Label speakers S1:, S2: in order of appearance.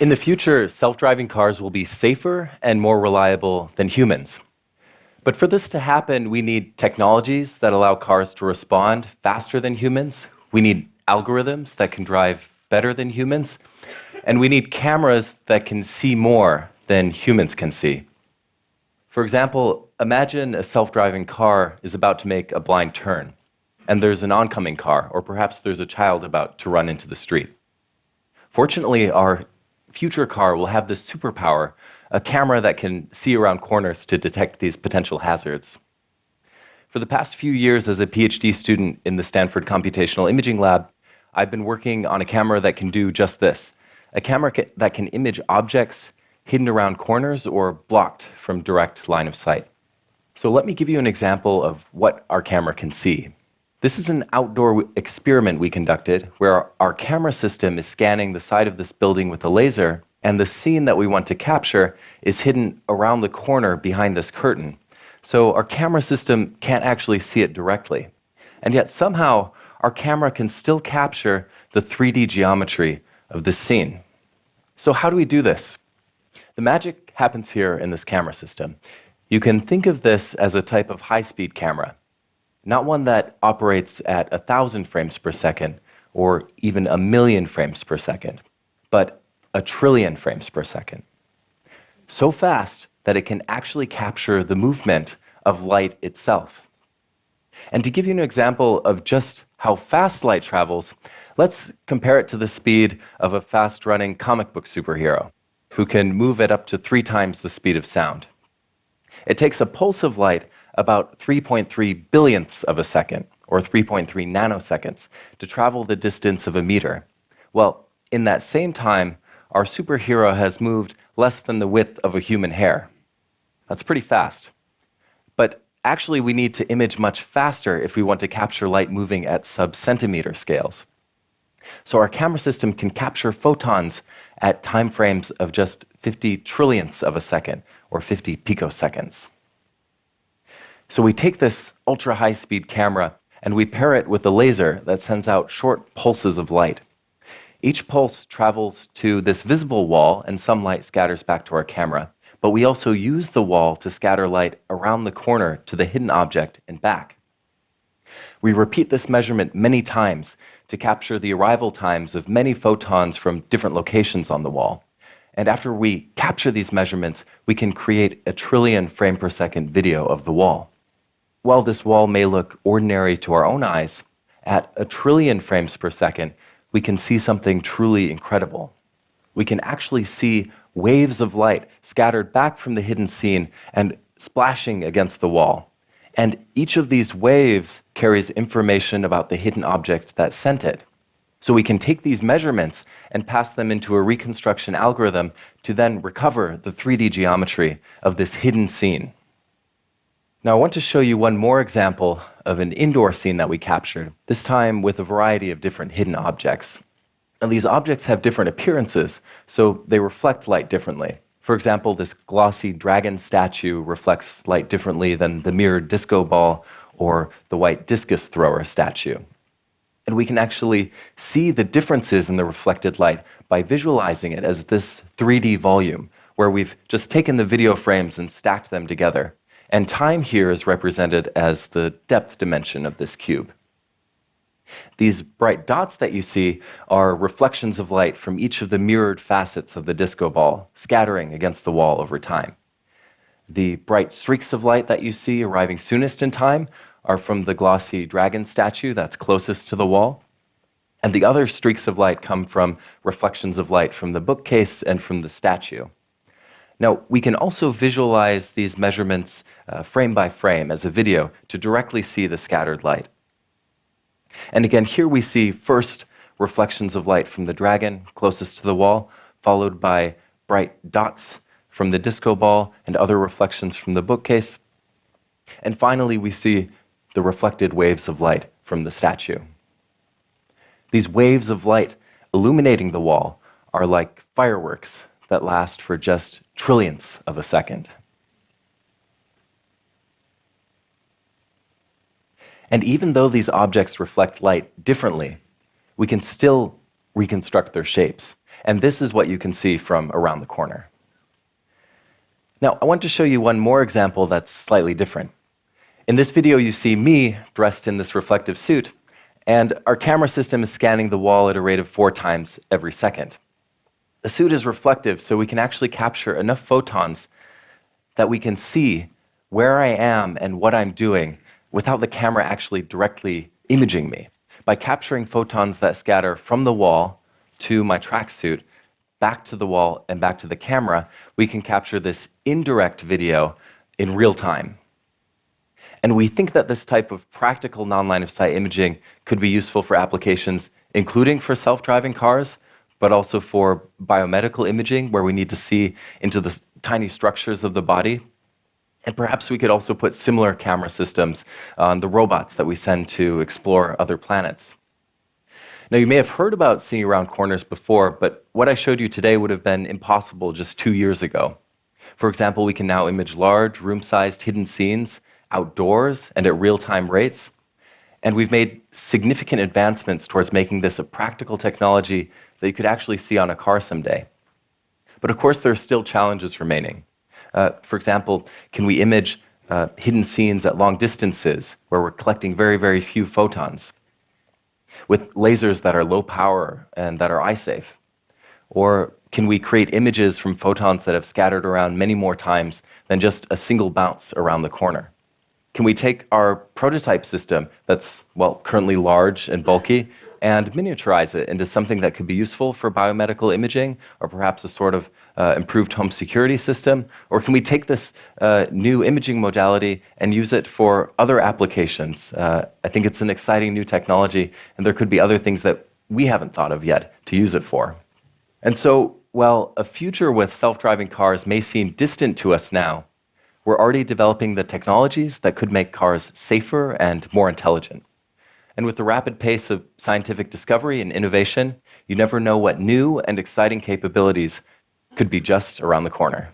S1: In the future, self-driving cars will be safer and more reliable than humans. But for this to happen, we need technologies that allow cars to respond faster than humans. We need algorithms that can drive better than humans. And we need cameras that can see more than humans can see. For example, imagine a self-driving car is about to make a blind turn, and there's an oncoming car, or perhaps there's a child about to run into the street. Fortunately, our future car will have this superpower, a camera that can see around corners to detect these potential hazards. For the past few years as a PhD student in the Stanford Computational Imaging Lab, I've been working on a camera that can do just this, a camera that can image objects hidden around corners or blocked from direct line of sight. So let me give you an example of what our camera can see. This is an outdoor experiment we conducted where our camera system is scanning the side of this building with a laser, and the scene that we want to capture is hidden around the corner behind this curtain. So our camera system can't actually see it directly. And yet somehow our camera can still capture the 3D geometry of this scene. So how do we do this? The magic happens here in this camera system. You can think of this as a type of high-speed camera. Not one that operates at 1,000 frames per second or even 1,000,000 frames per second, but 1,000,000,000,000 frames per second. So fast that it can actually capture the movement of light itself. And to give you an example of just how fast light travels, let's compare it to the speed of a fast-running comic book superhero who can move at up to 3 times the speed of sound. It takes a pulse of light about 3.3 billionths of a second, or 3.3 nanoseconds, to travel the distance of a meter. Well, in that same time, our superhero has moved less than the width of a human hair. That's pretty fast. But actually, we need to image much faster if we want to capture light moving at sub-centimeter scales. So our camera system can capture photons at time frames of just 50 trillionths of a second, or 50 picoseconds. So we take this ultra-high-speed camera and we pair it with a laser that sends out short pulses of light. Each pulse travels to this visible wall and some light scatters back to our camera, but we also use the wall to scatter light around the corner to the hidden object and back. We repeat this measurement many times to capture the arrival times of many photons from different locations on the wall. And after we capture these measurements, we can create a 1,000,000,000,000 frame per second video of the wall. While this wall may look ordinary to our own eyes, at 1,000,000,000,000 frames per second, we can see something truly incredible. We can actually see waves of light scattered back from the hidden scene and splashing against the wall. And each of these waves carries information about the hidden object that sent it. So we can take these measurements and pass them into a reconstruction algorithm to then recover the 3D geometry of this hidden scene. Now I want to show you one more example of an indoor scene that we captured, this time with a variety of different hidden objects. Now these objects have different appearances, so they reflect light differently. For example, this glossy dragon statue reflects light differently than the mirrored disco ball or the white discus thrower statue. And we can actually see the differences in the reflected light by visualizing it as this 3D volume, where we've just taken the video frames and stacked them together. And time here is represented as the depth dimension of this cube. These bright dots that you see are reflections of light from each of the mirrored facets of the disco ball, scattering against the wall over time. The bright streaks of light that you see arriving soonest in time are from the glossy dragon statue that's closest to the wall. And the other streaks of light come from reflections of light from the bookcase and from the statue. Now, we can also visualize these measurements frame by frame as a video to directly see the scattered light. And again, here we see first reflections of light from the dragon closest to the wall, followed by bright dots from the disco ball and other reflections from the bookcase. And finally, we see the reflected waves of light from the statue. These waves of light illuminating the wall are like fireworks that last for just trillionths of a second. And even though these objects reflect light differently, we can still reconstruct their shapes. And this is what you can see from around the corner. Now, I want to show you one more example that's slightly different. In this video, you see me dressed in this reflective suit, and our camera system is scanning the wall at a rate of 4 times every second. The suit is reflective, so we can actually capture enough photons that we can see where I am and what I'm doing without the camera actually directly imaging me. By capturing photons that scatter from the wall to my tracksuit, back to the wall and back to the camera, we can capture this indirect video in real time. And we think that this type of practical non-line-of-sight imaging could be useful for applications, including for self-driving cars, but also for biomedical imaging, where we need to see into the tiny structures of the body. And perhaps we could also put similar camera systems on the robots that we send to explore other planets. Now, you may have heard about seeing around corners before, but what I showed you today would have been impossible just 2 years ago. For example, we can now image large, room-sized hidden scenes outdoors and at real-time rates. And we've made significant advancements towards making this a practical technology that you could actually see on a car someday. But of course, there are still challenges remaining. For example, can we image hidden scenes at long distances where we're collecting very, very few photons with lasers that are low power and that are eye safe? Or can we create images from photons that have scattered around many more times than just a single bounce around the corner? Can we take our prototype system that's, well, currently large and bulky and miniaturize it into something that could be useful for biomedical imaging, or perhaps a sort of improved home security system? Or can we take this new imaging modality and use it for other applications? I think it's an exciting new technology, and there could be other things that we haven't thought of yet to use it for. And so, while a future with self-driving cars may seem distant to us now, we're already developing the technologies that could make cars safer and more intelligent. And with the rapid pace of scientific discovery and innovation, you never know what new and exciting capabilities could be just around the corner.